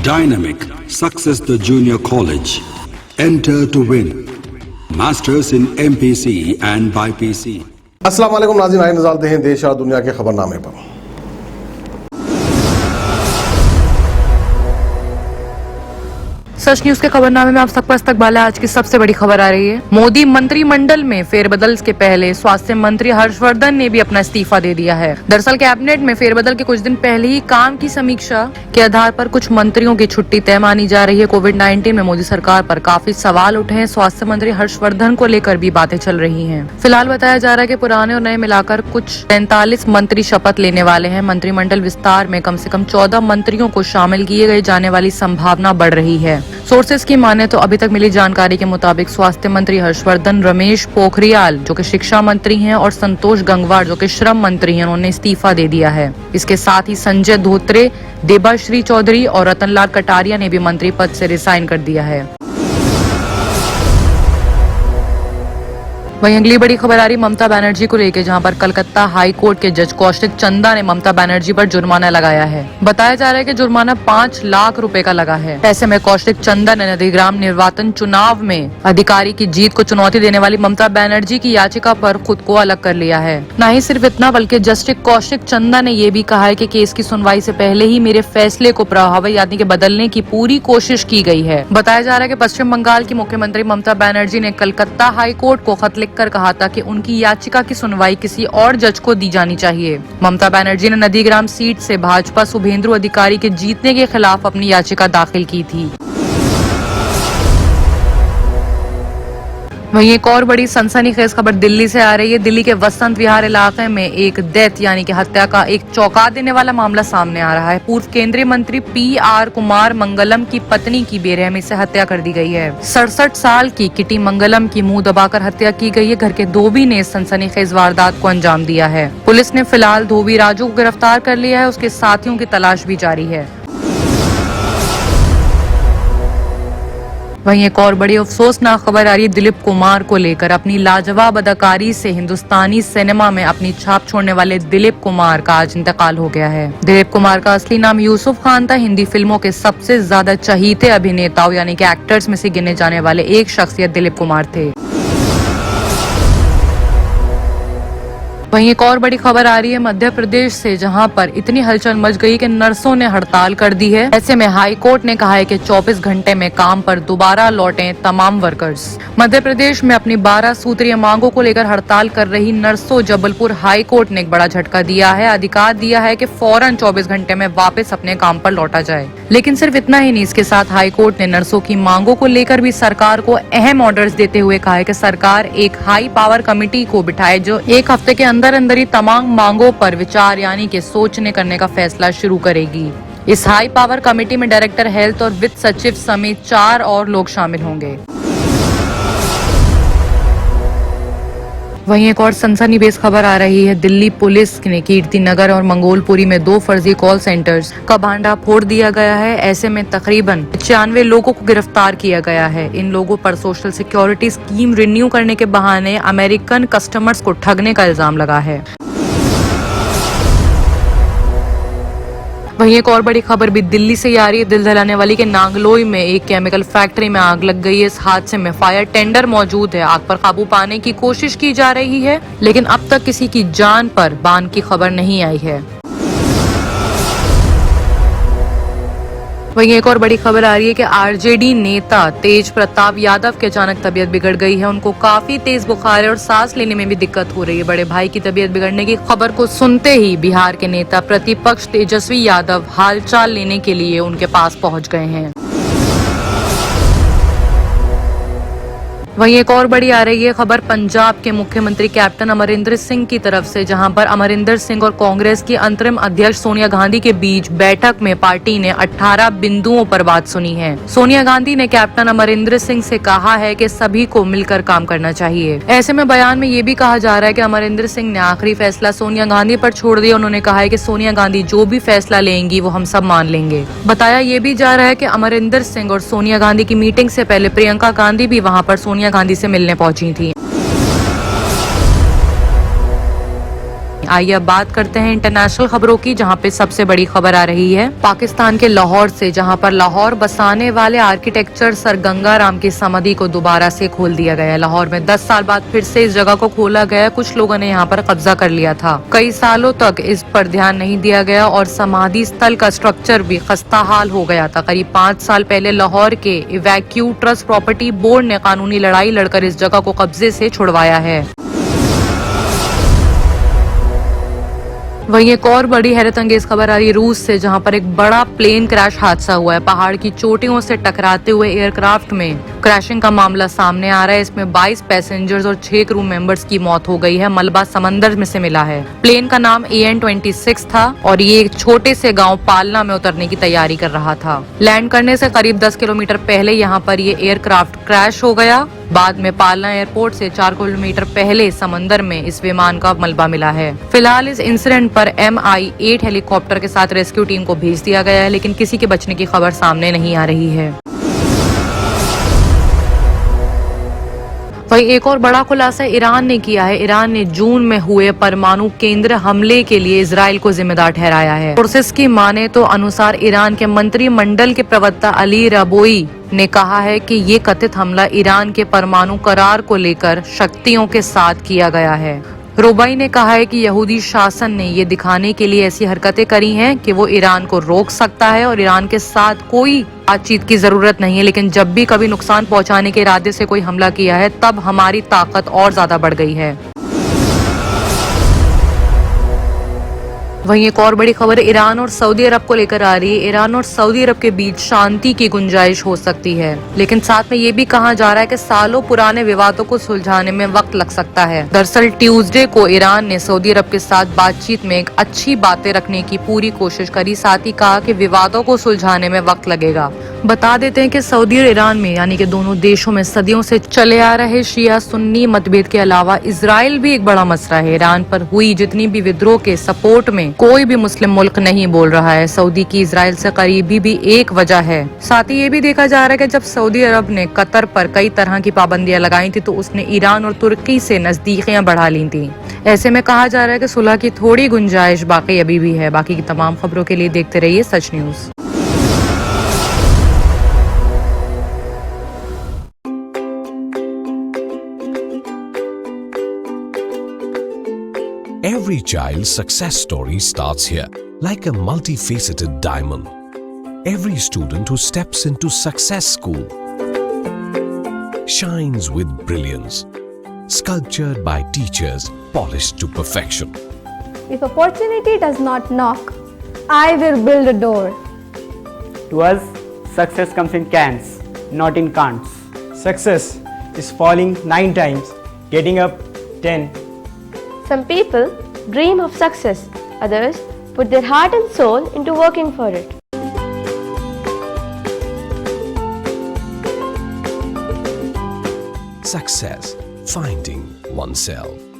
Dynamic Success the Junior College. Enter to win. Masters in MPC and BPC. अस्सलाम वालेकुम नाज़रीन, आइए नज़र दें देश और दुनिया के खबरनामे पर। सच न्यूज के खबरनामे में आप सबका इस्तकबाल है। आज की सबसे बड़ी खबर आ रही है, मोदी मंत्रिमंडल में फेरबदल के पहले स्वास्थ्य मंत्री हर्षवर्धन ने भी अपना इस्तीफा दे दिया है। दरअसल कैबिनेट में फेरबदल के कुछ दिन पहले ही काम की समीक्षा के आधार पर कुछ मंत्रियों की छुट्टी तय मानी जा रही है। कोविड-19 में मोदी सरकार पर काफी सवाल उठे हैं। स्वास्थ्य मंत्री हर्षवर्धन को लेकर भी बातें चल रही है। फिलहाल बताया जा रहा है कि पुराने और नए मिलाकर कुछ 43 मंत्री शपथ लेने वाले हैं। मंत्रिमंडल विस्तार में कम से कम 14 मंत्रियों को शामिल किए गए जाने वाली संभावना बढ़ रही है। सोर्सेस की माने तो अभी तक मिली जानकारी के मुताबिक स्वास्थ्य मंत्री हर्षवर्धन, रमेश पोखरियाल जो कि शिक्षा मंत्री हैं और संतोष गंगवार जो कि श्रम मंत्री हैं, उन्होंने इस्तीफा दे दिया है। इसके साथ ही संजय धोत्रे, देबाश्री चौधरी और रतनलाल कटारिया ने भी मंत्री पद से रिजाइन कर दिया है। वहीं अगली बड़ी खबर आ रही ममता बनर्जी को लेकर, जहां पर कलकत्ता हाई कोर्ट के जज कौशिक चंदा ने ममता बनर्जी पर जुर्माना लगाया है। बताया जा रहा है कि जुर्माना 5 लाख रुपए का लगा है। ऐसे में कौशिक चंदा ने नंदीग्राम निर्वाचन चुनाव में अधिकारी की जीत को चुनौती देने वाली ममता बनर्जी की याचिका पर खुद को अलग कर लिया है। न ही सिर्फ इतना, बल्कि जस्टिस कौशिक चंदा ने ये भी कहा है कि केस की सुनवाई से पहले ही मेरे फैसले को प्रभावी यानी कि बदलने की पूरी कोशिश की गई है। बताया जा रहा है कि पश्चिम बंगाल की मुख्यमंत्री ममता बनर्जी ने कलकत्ता हाई कोर्ट को खत कर कहा था कि उनकी याचिका की सुनवाई किसी और जज को दी जानी चाहिए। ममता बनर्जी ने नंदीग्राम सीट से भाजपा शुभेंदु अधिकारी के जीतने के खिलाफ अपनी याचिका दाखिल की थी। वहीं एक और बड़ी सनसनीखेज खबर दिल्ली से आ रही है। दिल्ली के वसंत विहार इलाके में एक डेथ यानी कि हत्या का एक चौंका देने वाला मामला सामने आ रहा है। पूर्व केंद्रीय मंत्री PR कुमार मंगलम की पत्नी की बेरहमी से हत्या कर दी गई है। 67 साल की किटी मंगलम की मुंह दबाकर हत्या की गई है। घर के धोबी ने सनसनीखेज वारदात को अंजाम दिया है। पुलिस ने फिलहाल धोबी राजू को गिरफ्तार कर लिया है। उसके साथियों की तलाश भी जारी है। वहीं एक और बड़ी अफसोसनाक खबर आ रही है दिलीप कुमार को लेकर। अपनी लाजवाब अदाकारी से हिंदुस्तानी सिनेमा में अपनी छाप छोड़ने वाले दिलीप कुमार का आज इंतकाल हो गया है। दिलीप कुमार का असली नाम यूसुफ खान था। हिंदी फिल्मों के सबसे ज्यादा चहीते अभिनेताओं यानी कि एक्टर्स में से गिने जाने वाले एक शख्सियत दिलीप कुमार थे। वहीं एक और बड़ी खबर आ रही है मध्य प्रदेश से, जहां पर इतनी हलचल मच गई कि नर्सों ने हड़ताल कर दी है। ऐसे में हाई कोर्ट ने कहा है कि 24 घंटे में काम पर दोबारा लौटें तमाम वर्कर्स। मध्य प्रदेश में अपनी 12 सूत्रीय मांगों को लेकर हड़ताल कर रही नर्सों जबलपुर हाई कोर्ट ने एक बड़ा झटका दिया है। अधिकार दिया है कि फौरन 24 घंटे में वापस अपने काम पर लौटा जाए। लेकिन सिर्फ इतना ही नहीं, इसके साथ हाई कोर्ट ने नर्सों की मांगों को लेकर भी सरकार को अहम ऑर्डर्स देते हुए कहा है कि सरकार एक हाई पावर कमेटी को बिठाए जो एक हफ्ते के अंदर ही तमाम मांगों पर विचार यानी कि सोचने करने का फैसला शुरू करेगी। इस हाई पावर कमेटी में डायरेक्टर हेल्थ और वित्त सचिव समेत 4 और लोग शामिल होंगे। वहीं एक और सनसनीखेज खबर आ रही है। दिल्ली पुलिस ने कीर्ति नगर और मंगोलपुरी में 2 फर्जी कॉल सेंटर्स का भांडा फोड़ दिया गया है। ऐसे में तकरीबन 96 लोगों को गिरफ्तार किया गया है। इन लोगों पर सोशल सिक्योरिटी स्कीम रिन्यू करने के बहाने अमेरिकन कस्टमर्स को ठगने का इल्जाम लगा है। वहीं एक और बड़ी खबर भी दिल्ली से आ रही है। दिल दहलाने वाली के नांगलोई में एक केमिकल फैक्ट्री में आग लग गई है। इस हादसे में फायर टेंडर मौजूद है। आग पर काबू पाने की कोशिश की जा रही है, लेकिन अब तक किसी की जान पर बान की खबर नहीं आई है। वहीं एक और बड़ी खबर आ रही है कि RJD नेता तेज प्रताप यादव की अचानक तबीयत बिगड़ गई है। उनको काफी तेज बुखार है और सांस लेने में भी दिक्कत हो रही है। बड़े भाई की तबीयत बिगड़ने की खबर को सुनते ही बिहार के नेता प्रतिपक्ष तेजस्वी यादव हालचाल लेने के लिए उनके पास पहुंच गए हैं। वहीं एक और बड़ी आ रही है खबर पंजाब के मुख्यमंत्री कैप्टन अमरिंदर सिंह की तरफ से, जहां पर अमरिंदर सिंह और कांग्रेस की अंतरिम अध्यक्ष सोनिया गांधी के बीच बैठक में पार्टी ने 18 बिंदुओं पर बात सुनी है। सोनिया गांधी ने कैप्टन अमरिंदर सिंह से कहा है कि सभी को मिलकर काम करना चाहिए। ऐसे में बयान में ये भी कहा जा रहा है कि अमरिंदर सिंह ने आखिरी फैसला सोनिया गांधी पर छोड़ दिया। उन्होंने कहा है कि सोनिया गांधी जो भी फैसला लेंगी वो हम सब मान लेंगे। बताया ये भी जा रहा है कि अमरिंदर सिंह और सोनिया गांधी की मीटिंग से पहले प्रियंका गांधी भी वहां पर सोनिया गांधी से मिलने पहुंची थी। आइए अब बात करते हैं इंटरनेशनल खबरों की, जहां पे सबसे बड़ी खबर आ रही है पाकिस्तान के लाहौर से, जहां पर लाहौर बसाने वाले आर्किटेक्चर सर गंगा राम की समाधि को दोबारा से खोल दिया गया है। लाहौर में 10 साल बाद फिर से इस जगह को खोला गया। कुछ लोगों ने यहाँ पर कब्जा कर लिया था। कई सालों तक इस पर ध्यान नहीं दिया गया और समाधि स्थल का स्ट्रक्चर भी खस्ता हाल हो गया था। करीब 5 साल पहले लाहौर के इवैक्यू ट्रस्ट प्रॉपर्टी बोर्ड ने कानूनी लड़ाई लड़कर इस जगह को कब्जे से छुड़वाया है। वहीं एक और बड़ी हैरत अंगेज खबर आ रही है रूस से, जहां पर एक बड़ा प्लेन क्रैश हादसा हुआ है। पहाड़ की चोटियों से टकराते हुए एयरक्राफ्ट में क्रैशिंग का मामला सामने आ रहा है। इसमें 22 पैसेंजर्स और 6 क्रू मेंबर्स की मौत हो गई है। मलबा समंदर में से मिला है। प्लेन का नाम AN-26 था और ये एक छोटे से गांव पालना में उतरने की तैयारी कर रहा था। लैंड करने से करीब 10 किलोमीटर पहले यहाँ पर ये एयरक्राफ्ट क्रैश हो गया। बाद में पालना एयरपोर्ट से 4 किलोमीटर पहले समंदर में इस विमान का मलबा मिला है। फिलहाल इस इंसिडेंट पर MI-8 हेलीकॉप्टर के साथ रेस्क्यू टीम को भेज दिया गया है, लेकिन किसी के बचने की खबर सामने नहीं आ रही है। वहीं एक और बड़ा खुलासा ईरान ने किया है। ईरान ने जून में हुए परमाणु केंद्र हमले के लिए इजराइल को जिम्मेदार ठहराया है। सोर्सेस की माने तो अनुसार ईरान के मंत्रिमंडल के प्रवक्ता अली राबोई ने कहा है कि ये कथित हमला ईरान के परमाणु करार को लेकर शक्तियों के साथ किया गया है। रोबाई ने कहा है कि यहूदी शासन ने ये दिखाने के लिए ऐसी हरकतें करी हैं कि वो ईरान को रोक सकता है और ईरान के साथ कोई बातचीत की जरूरत नहीं है, लेकिन जब भी कभी नुकसान पहुंचाने के इरादे से कोई हमला किया है तब हमारी ताकत और ज्यादा बढ़ गई है। वहीं एक और बड़ी खबर ईरान और सऊदी अरब को लेकर आ रही है। ईरान और सऊदी अरब के बीच शांति की गुंजाइश हो सकती है, लेकिन साथ में ये भी कहा जा रहा है कि सालों पुराने विवादों को सुलझाने में वक्त लग सकता है। दरअसल ट्यूसडे को ईरान ने सऊदी अरब के साथ बातचीत में एक अच्छी बातें रखने की पूरी कोशिश करी, साथ ही कहा कि विवादों को सुलझाने में वक्त लगेगा। बता देते हैं कि सऊदी और ईरान में यानी कि दोनों देशों में सदियों से चले आ रहे शिया सुन्नी मतभेद के अलावा इजराइल भी एक बड़ा मसला है। ईरान पर हुई जितनी भी विद्रोह के सपोर्ट में कोई भी मुस्लिम मुल्क नहीं बोल रहा है। सऊदी की इजराइल से करीबी भी एक वजह है। साथ ही ये भी देखा जा रहा है कि जब सऊदी अरब ने कतर पर कई तरह की पाबंदियां लगाई थी तो उसने ईरान और तुर्की से नजदीकियां बढ़ा ली थी। ऐसे में कहा जा रहा है कि सुलह की थोड़ी गुंजाइश बाकी अभी भी है। बाकी की तमाम खबरों के लिए देखते रहिए सच news. Every child's success story starts here, like a multifaceted diamond. Every student who steps into Success School shines with brilliance, sculptured by teachers polished to perfection. If opportunity does not knock, I will build a door. To us, success comes in cans, not in can'ts. Success is falling 9 times, getting up 10. Some people dream of success, others put their heart and soul into working for it. Success, finding oneself.